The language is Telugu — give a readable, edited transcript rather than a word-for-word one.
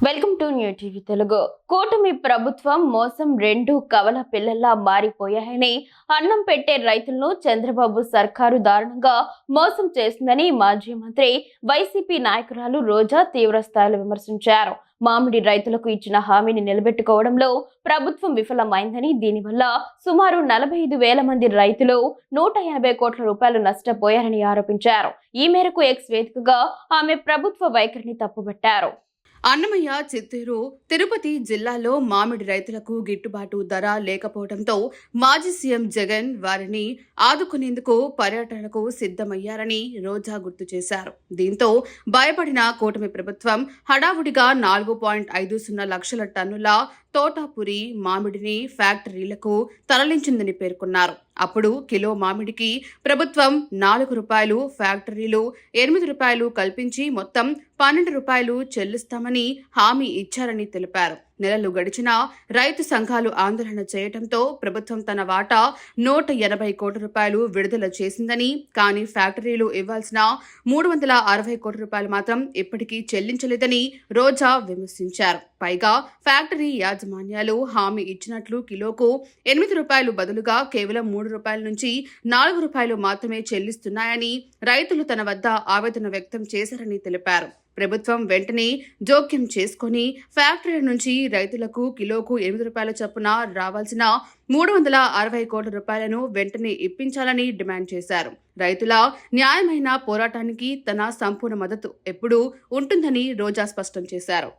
Welcome to new TV Telugu. కూటమి ప్రభుత్వం మోసం రెండు కవల పిల్లల్లా మారిపోయాయని, అన్నం పెట్టే రైతులను చంద్రబాబు సర్కారు దారుణంగా మోసం చేసిందని మాజీ మంత్రి వైసీపీ నాయకురాలు రోజా తీవ్ర స్థాయిలో విమర్శించారు. మామిడి రైతులకు ఇచ్చిన హామీని నిలబెట్టుకోవడంలో ప్రభుత్వం విఫలమైందని, దీనివల్ల సుమారు 45,000 మంది రైతులు 180 కోట్ల రూపాయలు నష్టపోయారని ఆరోపించారు. ఈ మేరకు ఎక్స్ వేదికగా ఆమె ప్రభుత్వ వైఖరిని తప్పుబట్టారు. అన్నమయ్య, చిత్తూరు, తిరుపతి జిల్లాల్లో మామిడి రైతులకు గిట్టుబాటు ధర లేకపోవడంతో మాజీ సీఎం జగన్ వారిని ఆదుకునేందుకు పర్యటనకు సిద్ధమయ్యారని రోజా గుర్తు చేశారు. దీంతో భయపడిన కూటమి ప్రభుత్వం హడావుడిగా 4.50 లక్షల టన్నుల తోటాపురి మామిడిని ఫ్యాక్టరీలకు తరలించిందని పేర్కొన్నారు. అప్పుడు కిలో మామిడికి ప్రభుత్వం ₹4, ఫ్యాక్టరీలు ₹8 కల్పించి మొత్తం ₹12 చెల్లిస్తామని హామీ ఇచ్చారని తెలిపారు. నెలలు గడిచినా రైతు సంఘాలు ఆందోళన చేయడంతో ప్రభుత్వం తన వాటా ₹180 కోట్ల విడుదల చేసిందని, కానీ ఫ్యాక్టరీలు ఇవ్వాల్సిన ₹360 కోట్ల మాత్రం ఇప్పటికీ చెల్లించలేదని రోజా విమర్శించారు. పైగా ఫ్యాక్టరీ యాజమాన్యాలు హామీ ఇచ్చినట్లు కిలోకు ₹8 బదులుగా కేవలం ₹3 నుంచి ₹4 మాత్రమే చెల్లిస్తున్నాయని రైతులు తన వద్ద ఆవేదన వ్యక్తం చేశారని తెలిపారు. ప్రభుత్వం వెంటనే జోక్యం చేసుకుని ఫ్యాక్టరీల నుంచి రైతులకు కిలోకు ₹8 చొప్పున రావాల్సిన ₹360 కోట్ల వెంటనే ఇప్పించాలని డిమాండ్ చేశారు. రైతుల న్యాయమైన పోరాటానికి తన సంపూర్ణ మద్దతు ఎప్పుడూ ఉంటుందని రోజా స్పష్టం చేశారు.